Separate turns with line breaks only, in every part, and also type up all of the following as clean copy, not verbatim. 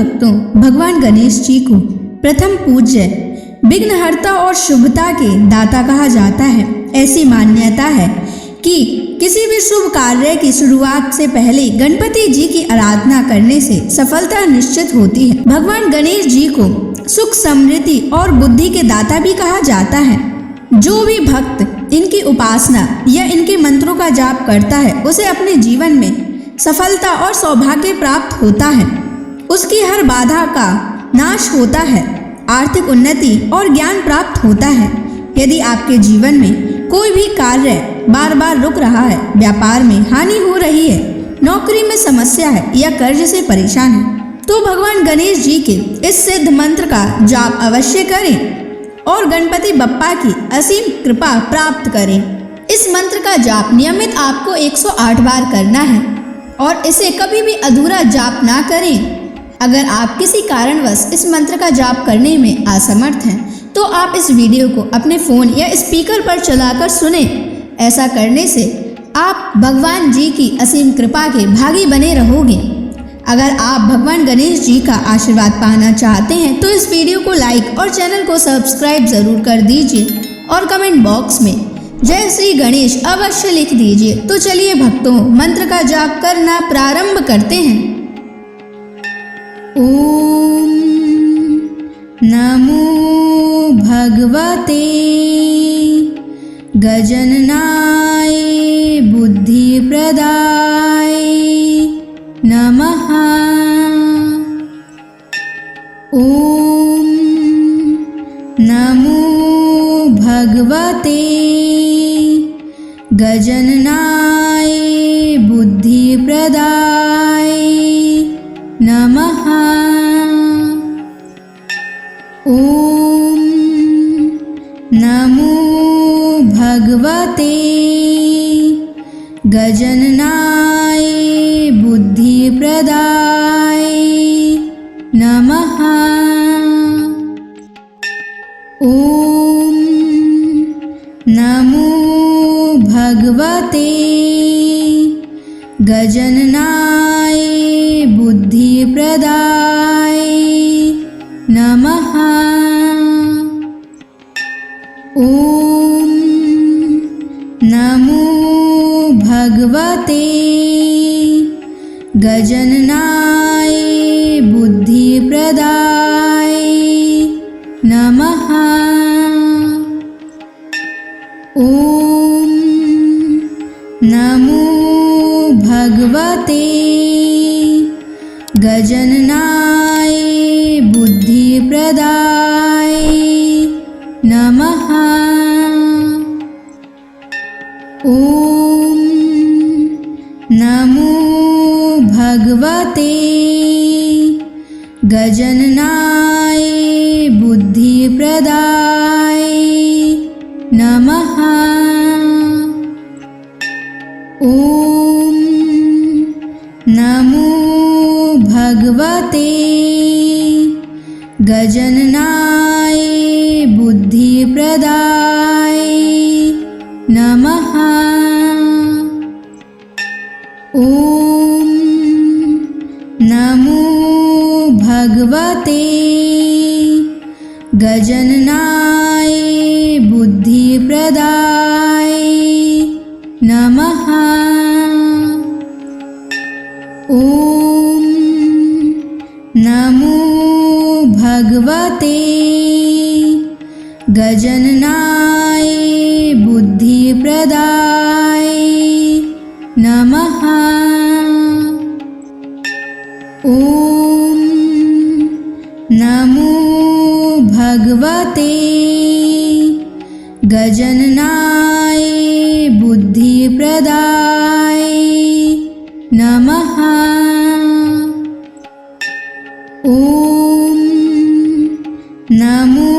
भक्तों, भगवान गणेश जी को प्रथम पूज्य, विघ्नहर्ता और शुभता के दाता कहा जाता है। ऐसी मान्यता है कि किसी भी शुभ कार्य की शुरुआत से पहले गणपति जी की आराधना करने से सफलता निश्चित होती है। भगवान गणेश जी को सुख, समृद्धि और बुद्धि के दाता भी कहा जाता है। जो भी भक्त इनकी उपासना या इनके मंत्रों का जाप करता है, उसे अपने जीवन में सफलता और सौभाग्य प्राप्त होता है। उसकी हर बाधा का नाश होता है, आर्थिक उन्नति और ज्ञान प्राप्त होता है। यदि आपके जीवन में कोई भी कार्य बार बार रुक रहा है, व्यापार में हानि हो रही है, नौकरी में समस्या है या कर्ज से परेशान है, तो भगवान गणेश जी के इस सिद्ध मंत्र का जाप अवश्य करें और गणपति बप्पा की असीम कृपा प्राप्त करें। इस मंत्र का जाप नियमित आपको 108 बार करना है और इसे कभी भी अधूरा जाप ना करें। अगर आप किसी कारणवश इस मंत्र का जाप करने में असमर्थ हैं, तो आप इस वीडियो को अपने फ़ोन या स्पीकर पर चलाकर सुने। ऐसा करने से आप भगवान जी की असीम कृपा के भागी बने रहोगे। अगर आप भगवान गणेश जी का आशीर्वाद पाना चाहते हैं, तो इस वीडियो को लाइक और चैनल को सब्सक्राइब ज़रूर कर दीजिए और कमेंट बॉक्स में जय श्री गणेश अवश्य लिख दीजिए। तो चलिए भक्तों, मंत्र का जाप करना प्रारंभ करते हैं। ओम नमो भगवते गजननाय बुद्धिप्रदाय नमः। ओम नमो भगवते गजननाय बुद्धिप्रदाय नमः। ओम नमो भगवते गजननाय बुद्धिप्रदाय नमः। ओम नमो भगवते गजननाय बुद्धिप्रदाय नमः। ओम नमो भगवते गजननाय बुद्धिप्रदाय नमः। ओम नमो भगवते गजननाय बुद्धिप्रदाय नमः। ओम नमो भगवते गजननाय बुद्धिप्रदाय नमः। ओम नमो भगवते गजननाय बुद्धिप्रदाय नमः। ओम नमो भगवते गजननाय बुद्धिप्रदाय नमः। ओम नमो भगवते गजननाय बुद्धिप्रदाय नमः। ओम नमो भगवते गजननाय बुद्धिप्रदाय नमः। ओम नमो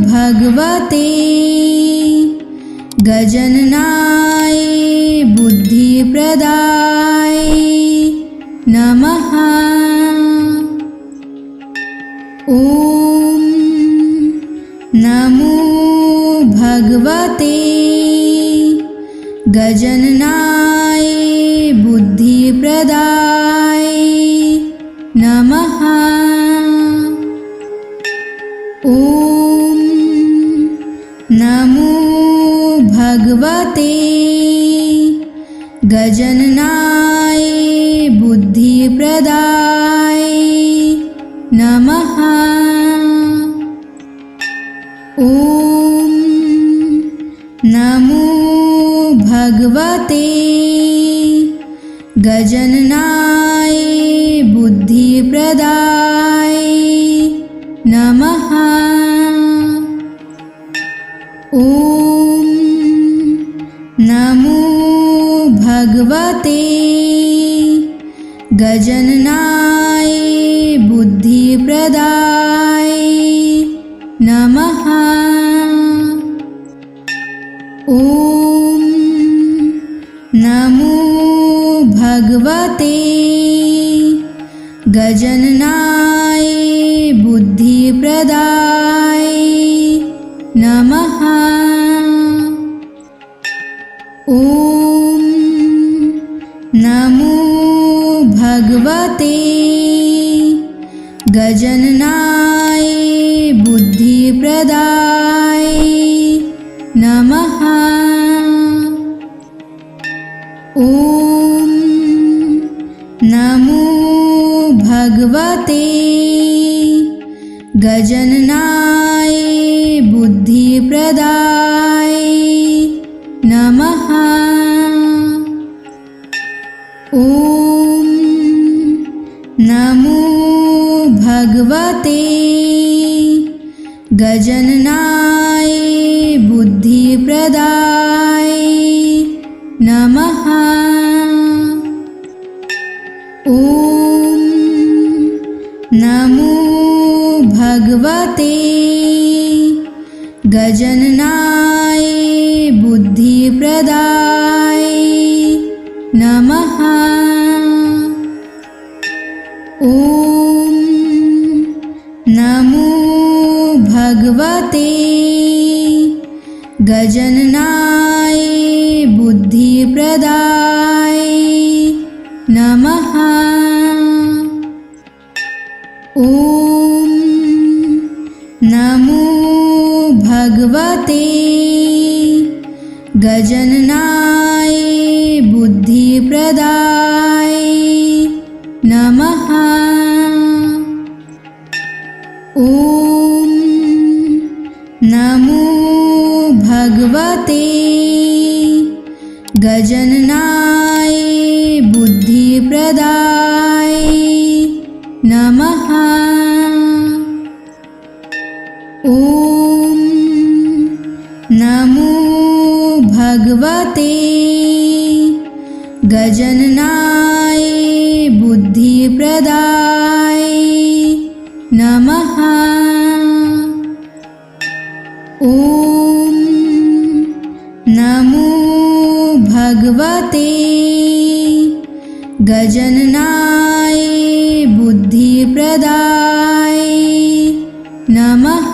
भगवते गजननाय बुद्धिप्रदाय नमः। ओम नमो भगवते गजननाय बुद्धिप्रदाय नमः। भगवते गजाननाय बुद्धिप्रदाय नमः। ॐ नमो भगवते गजाननाय बुद्धिप्रदाय नमः। ॐ नमो भगवते गजाननाय बुद्धिप्रदाय नमः। ॐ नमो भगवते गजाननाय बुद्धिप्रदाय नमः। ॐ नमो भगवते गजाननाय बुद्धिप्रदाय नमः। ॐ नमो भगवते गजाननाय बुद्धिप्रदाय नमः। ॐ नमो भगवते गजाननाय बुद्धिप्रदाय नमः। ॐ नमो भगवते गजाननाय बुद्धिप्रदाय नमः। ॐ नमो भगवते गजाननाय बुद्धिप्रदाय नमः। ॐ नमो भगवते गजाननाय बुद्धिप्रदाय नमः। ॐ नमो भगवते गजाननाय बुद्धिप्रदाय नमः। ॐ नमो भगवते गजाननाय बुद्धिप्रदाय नमः। ॐ नमो भगवते गजाननाय बुद्धिप्रदाय नमः।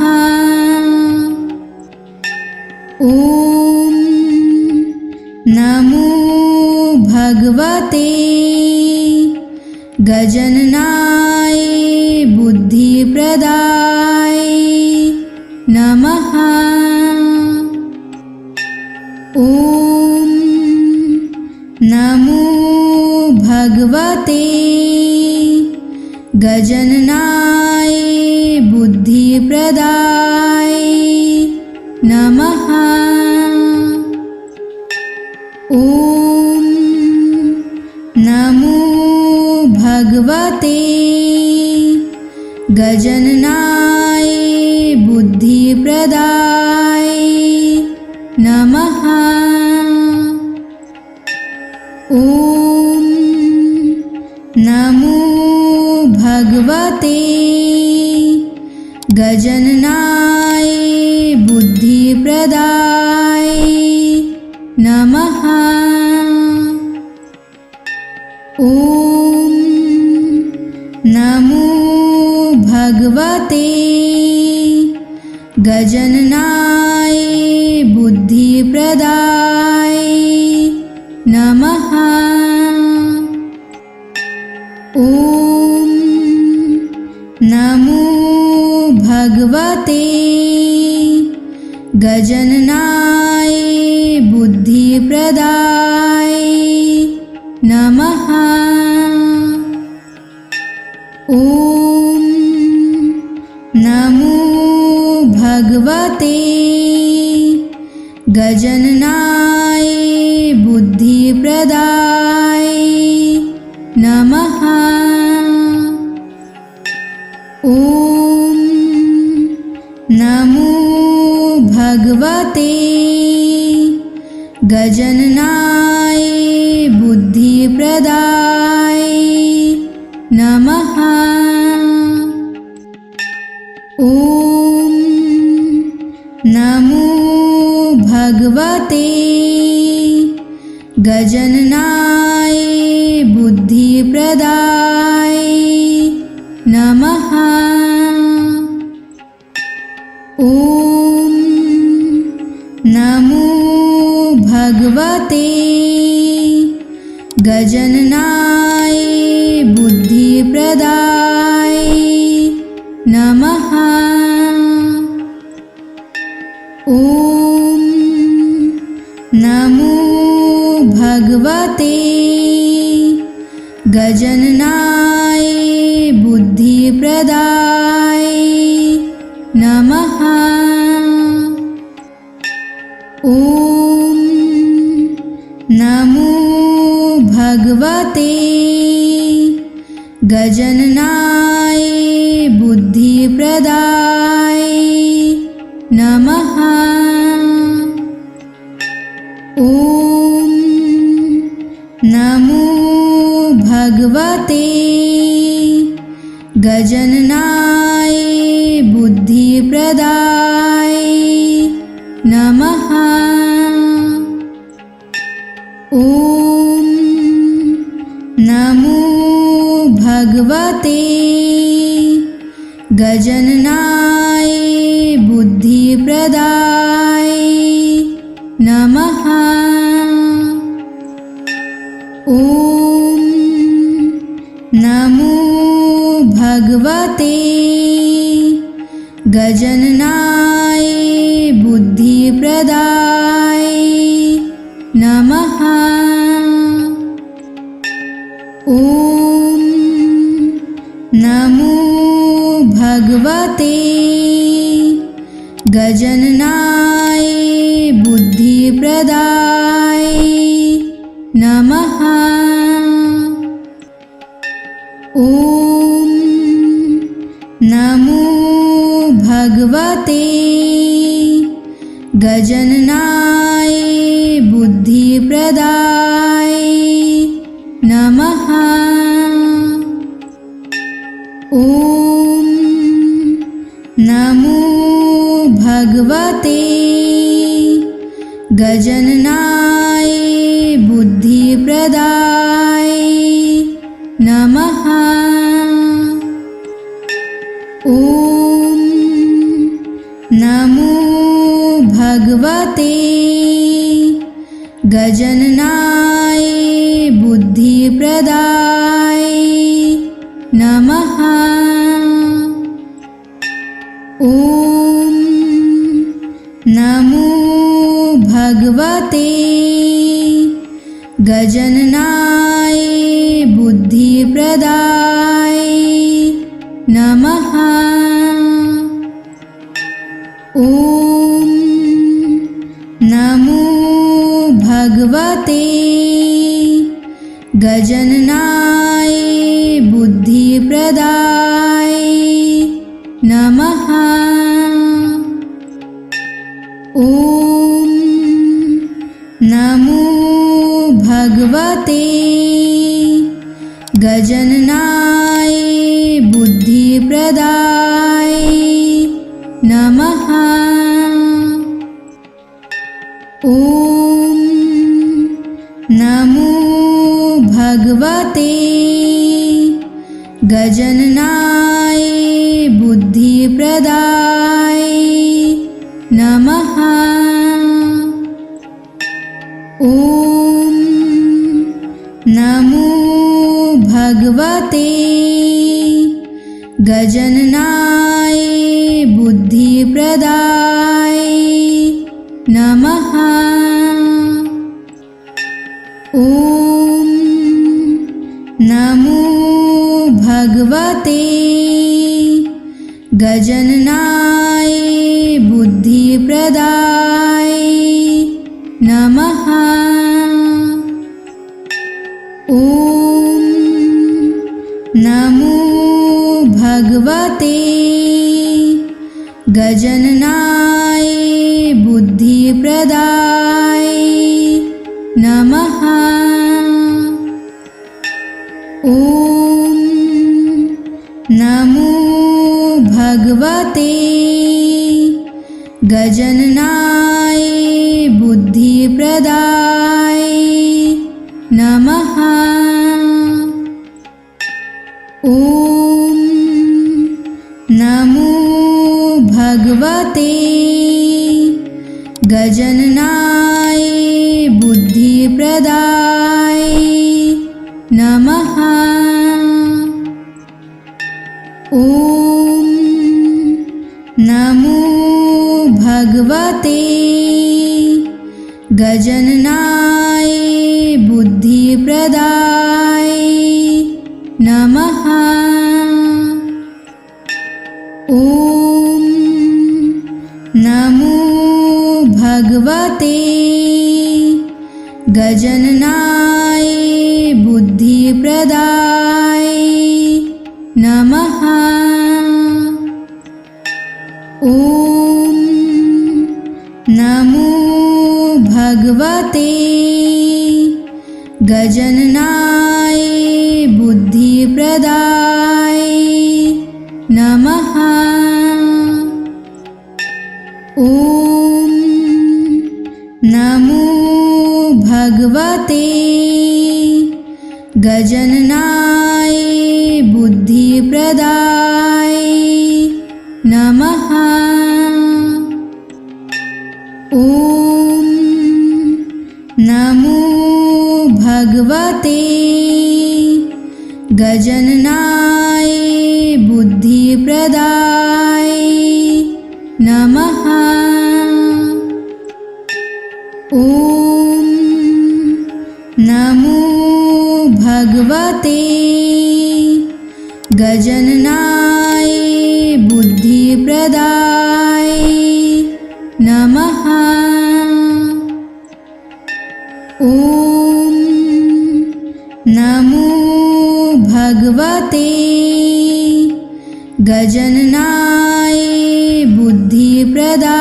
ॐ नमो भगवते गजाननाय बुद्धिप्रदाय नमः। ॐ नमो भगवते गजाननाय बुद्धिप्रदाय नमः। ॐ नमो भगवते गजाननाय बुद्धिप्रदाय नमः। ॐ नमो भगवते गजाननाय बुद्धिप्रदाय नमः। ॐ नमो भगवते गजाननाय बुद्धिप्रदाय नमः। ॐ नमो भगवते गजाननाय बुद्धिप्रदाय बुद्धिप्रदाय नमः। ॐ नमो भगवते गजाननाय बुद्धिप्रदाय नमः। ॐ नमो भगवते गजाननाय बुद्धिप्रदाय नमः। ॐ नमो भगवते गजाननाय बुद्धिप्रदाय नमः। ॐ नमो भगवते गजाननाय बुद्धिप्रदाय नमः। ॐ नमो भगवते गजाननाय बुद्धिप्रदाय नमः। ॐ नमो भगवते गजाननाय बुद्धिप्रदाय नमः। ॐ नमो भगवते गजाननाय बुद्धिप्रदाय नमः। ॐ नमो भगवते गजाननाय बुद्धिप्रदाय नमः। ॐ नमो भगवते गजाननाय बुद्धिप्रदाय नमः। ॐ नमो भगवते गजाननाय बुद्धिप्रदाय नमः। ॐ नमो भगवते गजाननाय बुद्धिप्रदाय नमः। ॐ नमो भगवते गजाननाय बुद्धिप्रदाय नमः। ॐ नमो भगवते गजाननाय बुद्धिप्रदाय नमः। ॐ नमो भगवते गजाननाय बुद्धिप्रदाय नमः। ॐ नमो भगवते गजाननाय बुद्धिप्रदाय नमः। ॐ नमो भगवते गजाननाय बुद्धिप्रदाय नमः। ॐ नमो भगवते गजाननाय बुद्धिप्रदाय नमः। ॐ नमो भगवते गजाननाय बुद्धिप्रदाय नमः। भगवते गजाननाय बुद्धिप्रदाय नमः। ॐ नमो भगवते गजाननाय बुद्धिप्रदाय नमः। ॐ नमो भगवते गजाननाय बुद्धिप्रदाय नमः। ॐ नमो भगवते गजाननाय बुद्धिप्रदाय नमः। ॐ नमो भगवते गजाननाय बुद्धिप्रदाय नमः। ॐ नमो भगवते गजाननाय बुद्धिप्रदाय नमः। ॐ नमो भगवते गजाननाय बुद्धिप्रदाय नमः। ॐ नमो भगवते गजाननाय बुद्धिप्रदाय नमः। ॐ नमो भगवते गजाननाय बुद्धिप्रदाय नमः। ॐ नमो भगवते गजाननाय बुद्धिप्रदाय नमः। ॐ नमो भगवते गजाननाय बुद्धिप्रदाय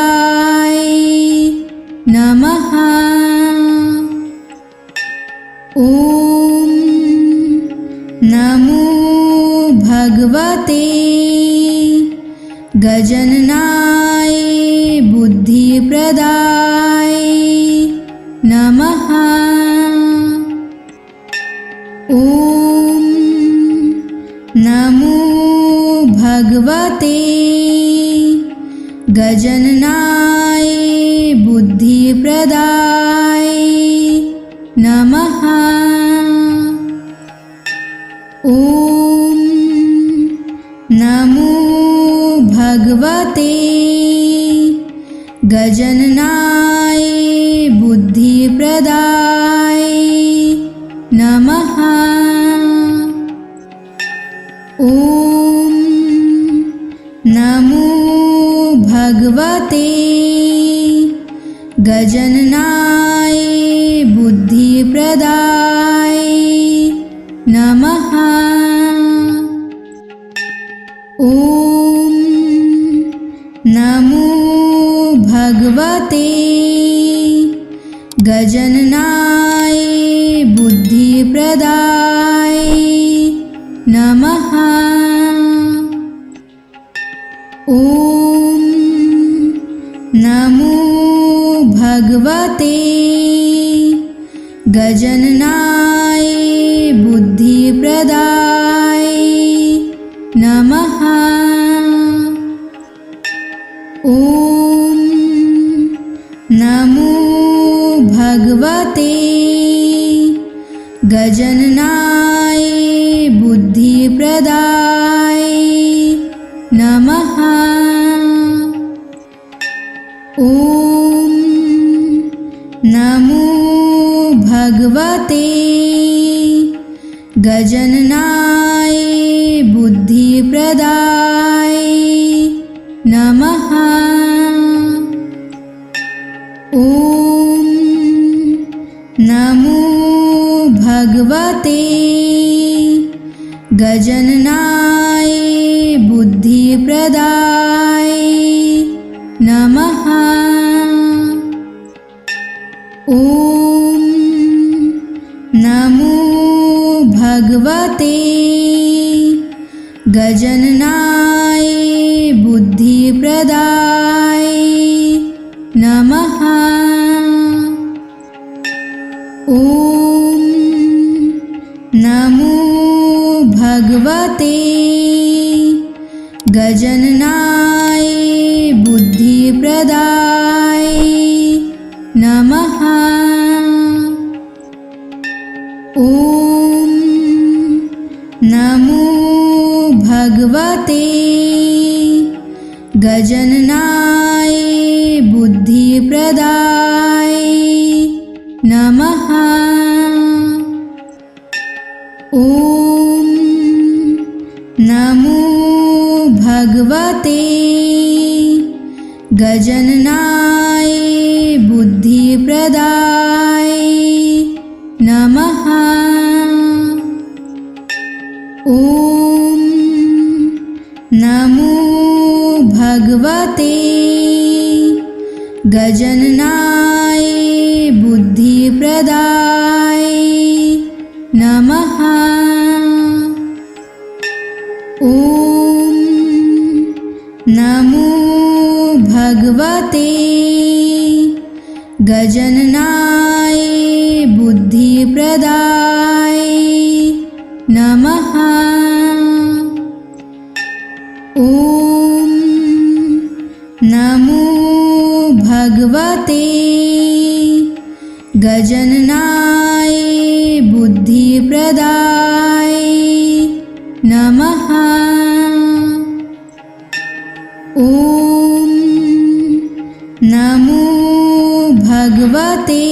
नमः। ॐ नमो भगवते गजाननाय बुद्धिप्रदाय नमः। ॐ नमो भगवते गजाननाय बुद्धिप्रदाय नमः। ॐ नमो भगवते गजाननाय बुद्धिप्रदाय नमः। ॐ नमो भगवते गजाननाय बुद्धिप्रदाय नमः। ॐ नमो भगवते गजाननाय बुद्धिप्रदाय नमः। ॐ नमो भगवते गजाननाय बुद्धिप्रदाय नमः। ॐ नमो भगवते गजाननाय बुद्धिप्रदाय नमः। ॐ नमो भगवते गजननाय बुद्धिप्रदाय नमः। ॐ नमो भगवते गजननाय बुद्धिप्रदाय नमः। ॐ नमो भगवते गजननाय बुद्धिप्रदाय नमः। ॐ नमो भगवते गजननाय बुद्धिप्रदाय नमः। ॐ नमो भगवते गजननाय बुद्धिप्रदाय नमः। ॐ नमो भगवते गजननाय बुद्धिप्रदाय नमः। ॐ नमो भगवते गजननाय बुद्धिप्रदाय नमः। ॐ नमो भगवते गजननाय बुद्धिप्रदाय नमः। ॐ नमो भगवते गजननाय बुद्धिप्रदाय नमः। ॐ नमो भगवते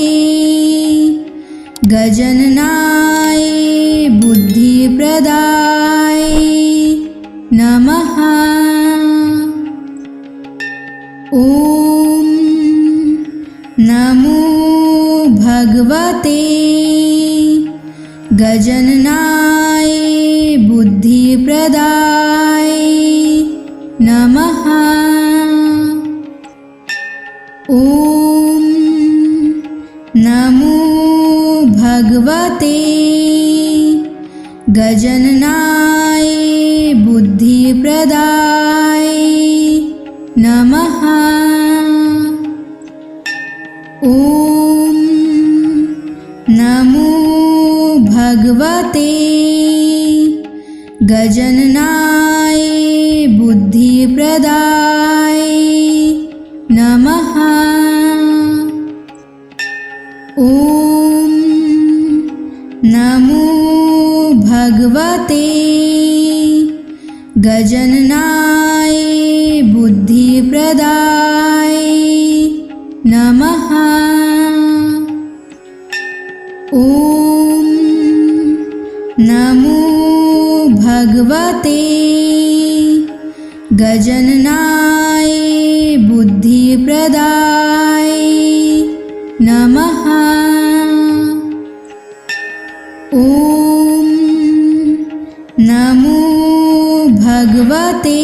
गजननाय बुद्धिप्रदाय नमः। ॐ नमो भगवते गजननाय बुद्धिप्रदाय नमः। ॐ नमो भगवते गजननाय बुद्धिप्रदाय नमः। ॐ नमो भगवते गजननाय बुद्धिप्रदाय नमः। ॐ नमो भगवते गजननाय बुद्धिप्रदाय नमः। ॐ नमो भगवते गजननाय बुद्धिप्रदाय नमः। ॐ नमो भगवते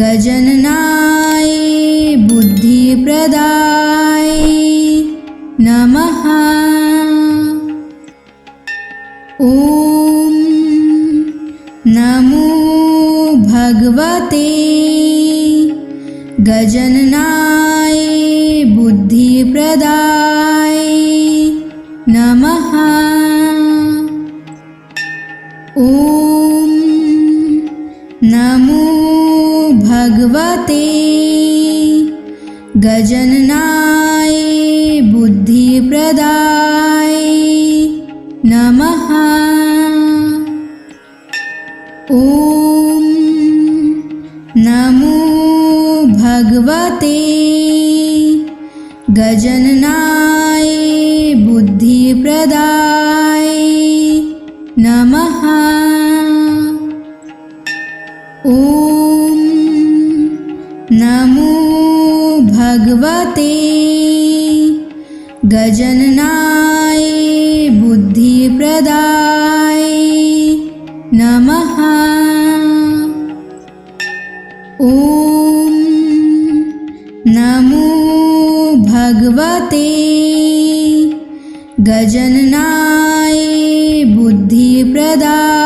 गजननाय बुद्धिप्रदाय नमः। ॐ नमो भगवते गजननाय बुद्धिप्रदाय नमः। ॐ नमो भगवते गजननाय बुद्धिप्रदाय नमः। ॐ नमो भगवते गजननाय बुद्धिप्रदाय गजननाय बुद्धिप्रदाय नमः। ॐ नमो भगवते गजननाय बुद्धिप्रदाय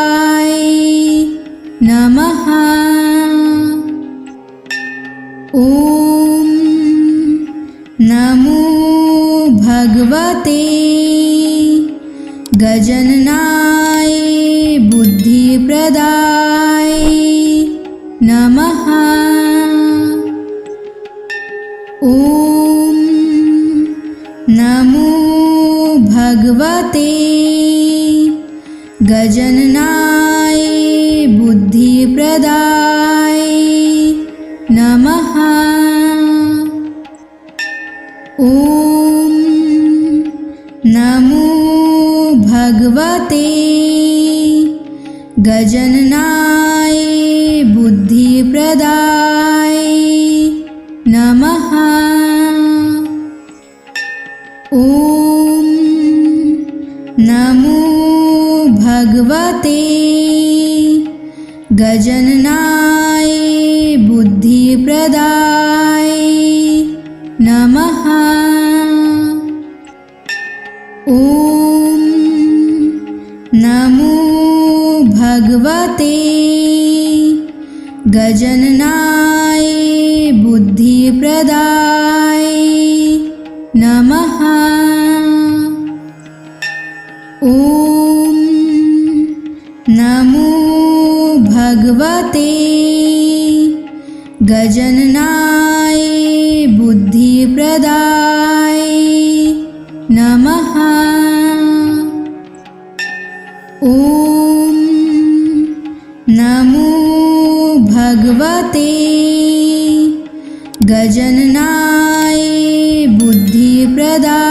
नमः। ॐ नमो भगवते गजननाय बुद्धिप्रदाय नमः। ॐ नमो भगवते गजननाय बुद्धिप्रदाय नमः। ॐ नमो भगवते गजननाय बुद्धिप्रदाय नमः। ॐ नमो भगवते गजननाय बुद्धिप्रदाय नमः। ॐ नमो भगवते गजननाय बुद्धिप्रदाय नमः। ॐ नमो भगवते गजननाय बुद्धिप्रदाय नमः। ॐ नमो भगवते गजननाय बुद्धिप्रदाय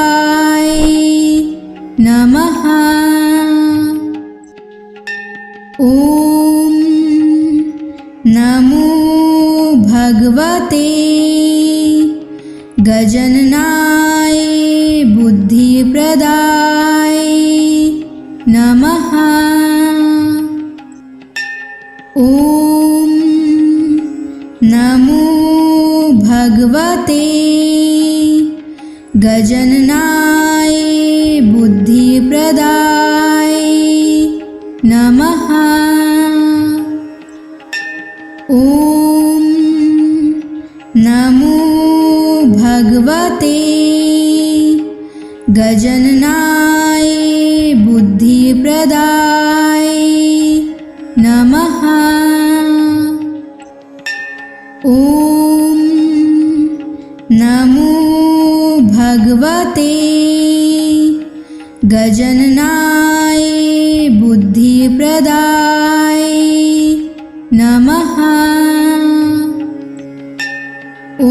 नमः। ॐ नमो भगवते गजननाय बुद्धिप्रदाय नमः। ॐ नमो भगवते गजननाय बुद्धिप्रदाय नमः। ॐ नमो भगवते गजननाय बुद्धिप्रदाय नमः। ॐ नमो भगवते गजननाय बुद्धिप्रदाय नमः। ॐ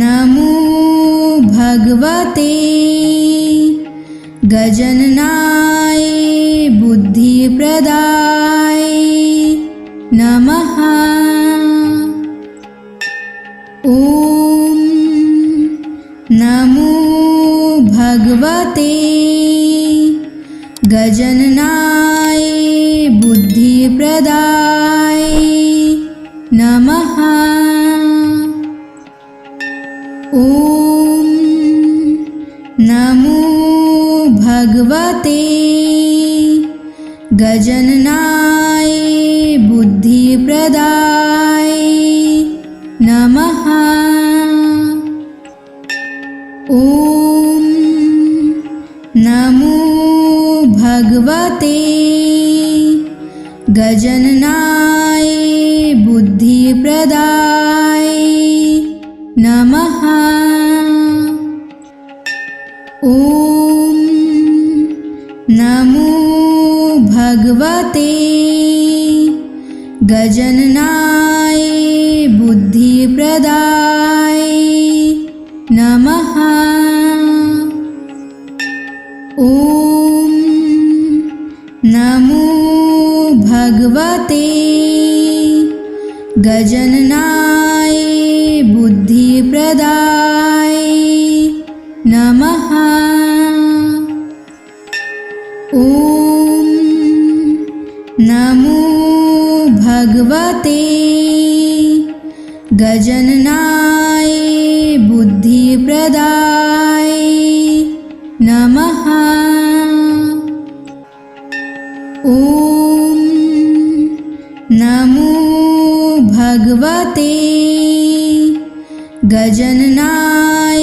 नमो भगवते गजननाय बुद्धिप्रदाय नमः। ॐ नमो भगवते गजननाय बुद्धिप्रदाय नमः। ॐ नमो भगवते गजननाय बुद्धिप्रदाय नमः। ॐ नमो भगवते गजननाय बुद्धिप्रदाय नमः। ॐ नमो भगवते गजननाय बुद्धिप्रदाय नमः। ॐ नमो भगवते गजननाय बुद्धिप्रदाय नमः। ॐ नमो भगवते गजाननाय बुद्धिप्रदाय नमः। ॐ नमो भगवते गजाननाय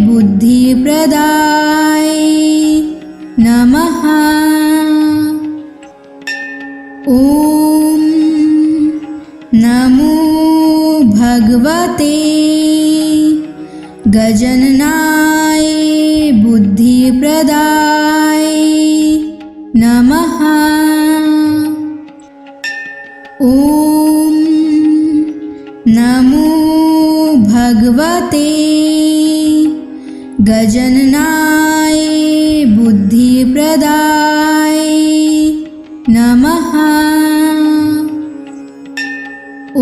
बुद्धिप्रदाय नमः। ॐ नमो भगवते गजाननाय बुद्धिप्रदाय नमः। ॐ नमो भगवते गजाननाय बुद्धिप्रदाय नमः। ॐ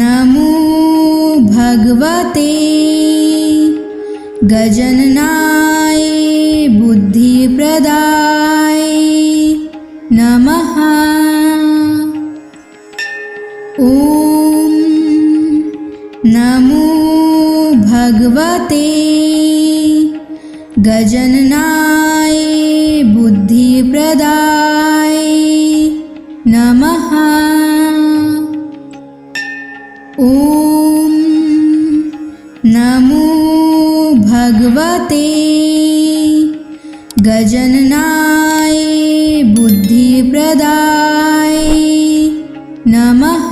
नमो भगवते गजाननाय बुद्धिप्रदाय नमः। ॐ नमो भगवते गजाननाय बुद्धिप्रदाय नमः। ॐ नमो भगवते गजाननाय बुद्धिप्रदाय नमः।